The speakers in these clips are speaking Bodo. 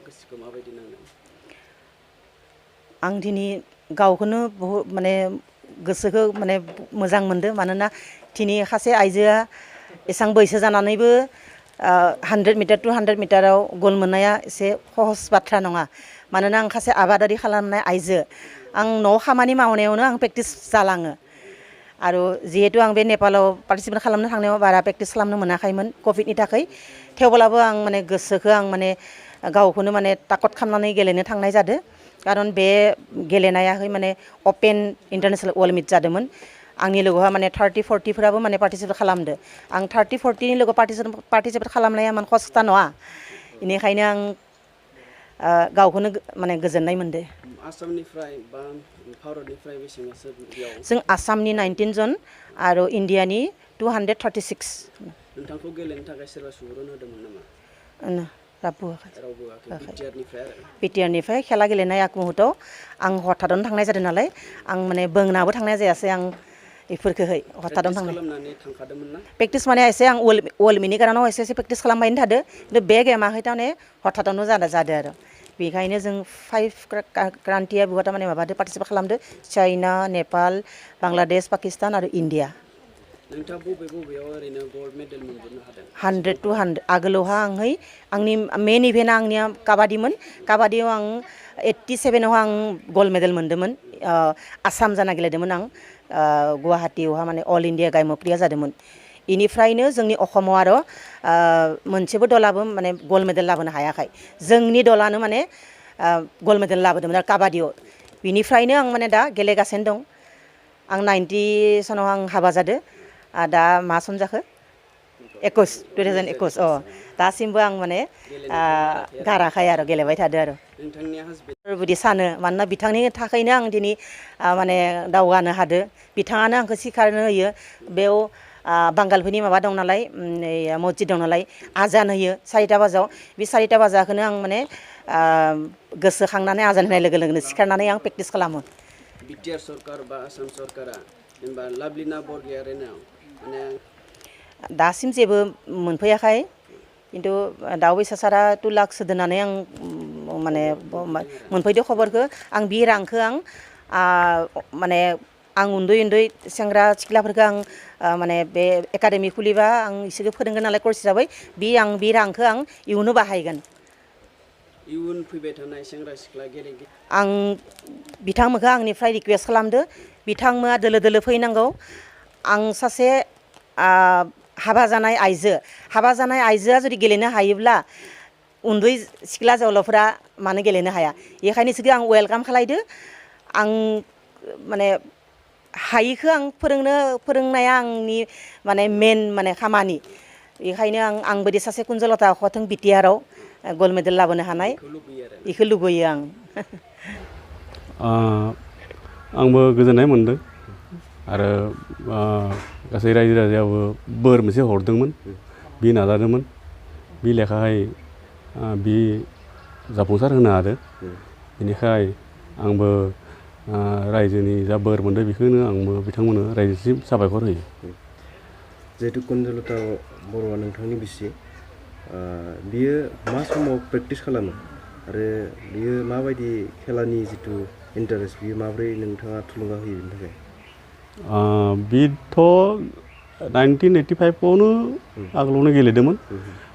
गोसोखौ माबायदि नांदों आं दिनै गावखौनो बहुत माने गोसोखौ माने मोजां मोनदों मानोना दिनै सासे आइजोआ एसां बैसो जानानैबो 100 मिटार 200 मिटाराव गल मोननाया एसे सहस बाथ्रा नङा मानोना आं सासे आबादारि खालामनाय आइजो आं न'आव खामानि मावनायावनो आं प्रेक्टिस जालाङो आरो जिहेतु आं बे नेपालाव पार्टिसिपेट खालामनो थांनायाव बारा प्रेक्टिस खालामनो मोनाखैमोन कभिडनि थाखाय थेवब्लाबो आं माने गोसोखौ आं माने गावखौनो माने ताकत खालामनानै गेलेनो थांनाय जादों खारन बे गेलेनायाहै माने अपेन इन्टारनेशनेल वर्ल्ड मिट जादोंमोन आंनि लोगोहा माने 30-40 फोराबो माने पार्टिसिपेट खालामदो आं 30-40 नि लोगो पार्टिसिपेट खालामनाया मान खस्था नङा बेनिखायनो आं गावखौनो माने गोजोननाय मोनदो आसामनिफ्राय बा भारतनिफ्राय बेसेबांसो बेयाव जों आसामनि 19 जन आरो इन्डियानि 236 नोंथांखौ गेलेनो थाखाय सोरबा सुबुरुन होदोंमोन नामा रावबो होआखै बिटिआरनिफ्राय खेला गेलेनाय आगमुहुर्तआव आं हथादनो थांनाय जादों नालाय आं माने बोंनाबो थांनाय जायासै आं बेफोरखौहै हथादनो थांनाय प्रेक्टिस माने एसे आं वर्ल्ड मिटनि कारनाव एसे प्रेक्टिस खालामबायनो थादो खिन्थु बे गेमाहै थारमाने हथादनो जादों आरो बेखायनो जों 5 कान्ट्रिया बहुत माने माबादो पार्टिसिपेट खालामदो चाइना नेपाल बांलादेश पाकिस्तान आरो इन्डिया नोंथाङा बबेयाव ओरैनो गल्ड मेडेल मोनबोनो हादों 100 to 100 आगोलावहा आंहै आंनि मेन इभेन्टआ आंनिया काबादिमोन काबादियाव आं 87 आव आं गल्ड मेडेल मोनदोंमोन आसाम जाना गेलेदोंमोन आं गुवाहाटीयावहा माने अल इन्डिया गायमप्रिया जादोंमोन इनिफ्रायनो जोंनि असमाव आरो मोनसेबो दलाबो माने गल्ड मेडेल लाबोनो हायाखै जोंनि दलानो माने गल्ड मेडेल लाबोदोंमोन आरो काबादियाव बिनिफ्रायनो आं माने दा गेलेगासिनो दं आं 90 सनाव आं हाबा जादों दा मा सन जाखो 2021 दासिमबो आं माने गाराखै आरो गेलेबाय थादों आरो बिदि सानो मानोना बिथांनि थाखायनो आं दिनै माने दावगानो हादों बिथाङानो आंखौ सिखारनो होयो बेयाव बांगालफोरनि माबा दं नालाय मस्जिद दं नालाय आजान होयो 4टा बाजायाव बे 4टा बाजाखौनो आं माने गोसोखांनानै आजान होनाय लोगो लोगोनो सिखारनानै आं प्रेक्टिस खालामो बिटिआर सरकार बा आसाम सरकारा जेनेबा लाभलिना बरगयारिनाव माने दासिम जेबो मोनफैयाखै खिन्थु दावबायसा सारा 2 लाख दोननानै आं माने मोनफैदो खबरखौ आं बे रांखौ आं माने आं उन्दै सेंग्रा सिख्लाफोरखौ आं माने बे एकाडेमि खुलिबा आं इसोरखौ फोरोंगोन नालाय कर्स हिसाबै बे रांखौ आं इयुनाव बाहायगोन इयुन फैबाय थानाय सेंग्रा सिख्ला गेलेगिरि आं बिथांमोनखौ आंनिफ्राय रिक्वेस्ट खालामदो बिथांमोना दोलो दोलो फैनांगौ आं सासे हाबा जानाय आइजोआ जुदि गेलेनो हायोब्ला उन्दै सिख्ला जोहोलावफोरा मानो गेलेनो हाया बेखायनो इसोरखौ आं वेलकाम खालायदो आं माने हायिखौ आं फोरोंनाया आंनि माने मेन माने खामानि बेखायनो आंबोदि सासे कुन्जलता अखथों बिटिआराव गल्ड मेडेल लाबोनो हानाय बेखौ लुबैयो आं आंबो गोजोननाय मोनदों आरो गासै रायजो राजायाबो बोर मोनसे हरदोंमोन बि नाजादोंमोन बि लेखायै बि जाफुंसार होनो हादों बेनिखाय आंबो रायजोनि जा बोर मोनदों बेखौनो आंबो बिथांमोननो रायजोसिम साबायखर होयो जिहेतु कुन्जलता बर'आ नोंथांनि बिसि बियो मा समाव प्रेक्टिस खालामो आरो बियो माबायदि खेलानि जिथु इन्टारेस्ट बियो माबोरै नोंथाङा थुलुंगा होयो बेनि थाखाय बिथ' 1985 आवनो आगोलावनो गेलेदोंमोन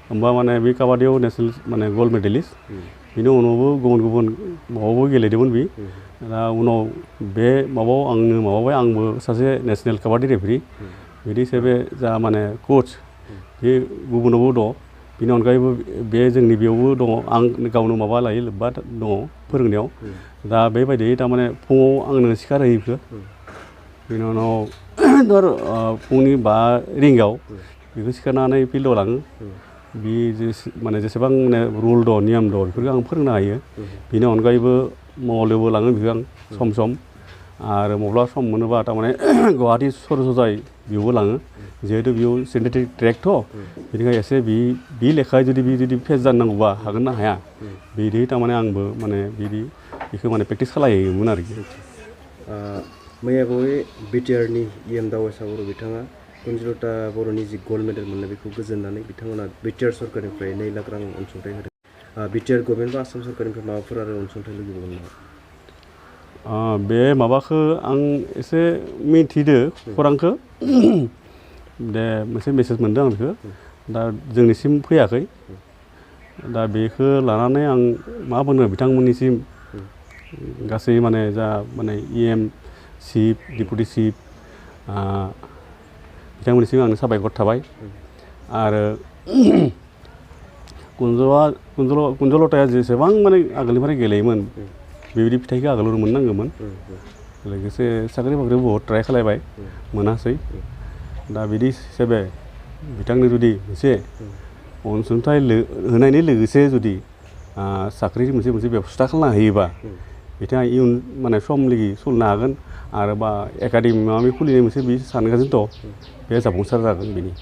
होमबा माने बे काबादियाव नेसनेल माने गल्ड मेडेलिस्ट बिनि उनावबो गुबुन माबायावबो गेलेदोंमोन बि दा उनाव बे माबायाव आंनो माबाबाय आंबो सासे नेसनेल काबादि रेफारि बिदि हिसाबै जा माने कच बे गुबुनावबो दं बिनि अनगायैबो बे जोंनि बेयावबो दङ आं गावनो माबा लायो लोब्बा दङ फोरोंनायाव दा बेबायदियै थारमाने फुङाव आंनो सिखार होयो बिनि उनाव धर फुंनि 5 रिंगायाव बेखौ सिखारनानै फिल्डआव लाङो बे माने जेसेबां माने रुल दं नियम दं बेफोरखौ आं फोरोंनो हायो बिनि अनगायैबो मङलयावबो लाङो बेखौ आं सम आरो माब्ला सम मोनोबा थारमाने गुवाहाटी सरसजाय बेयावबो लाङो जिहेतु बेयाव सिन्थेटिक ट्रेकथ' बेनिखायनो एसे बे लेखायै जुदि फेस जानांगौबा हागोन ना हाया बिदि थारमाने आंबो माने बेखौ माने प्रेक्टिस खालायोमोन आरोखि मैया बावै बिटिआरनि इएम दावबायसा बर' बिथाङा कुन्जलता बर'नि जि गल्ड मेडेल मोननाय बेखौ गोजोननानै बिथांमोना बिटिआर सरकारनिफ्राय 2 लाख रां अनसुंथाइ होदों बिटिआर गभर्नमेन्ट बा आसाम सरकारनिफ्राय माबाफोर आरो अनसुंथाइ लुगैबावगोन नामा बे माबाखौ आं एसे मिथिदो खौरांखौ दे मोनसे मेसेज मोनदों आं बेखौ दा जोंनिसिम फैयाखै दा बेखौ लानानै आं मा बुंनो बिथांमोननिसिम गासै माने जा माने EM चिफ डिपुटि चिफ बिथांमोननिसिम आंनो साबायखर थाबाय आरो कुन्जलताया जेसेबां माने आगोलनिफ्राय गेलेयोमोन बेबायदि फिथाइखौ आगोलाव मोननांगौमोन लोगोसे साख्रि बाख्रि बहुत ट्राइ खालायबाय मोनासै दा बिदि हिसाबै बिथांनो जुदि मोनसे अनसुंथाइ होनायनि लोगोसे जुदि साख्रिनि मोनसे बेबस्था खालामना होयोबा बिथाङा इयुन माने सम लागि सलिनो हागोन आरो बा एकाडेमि माबा माबि खुलिनाय मोनसे बे सानगासिनो दं बे जाफुंसार जागोन बेनि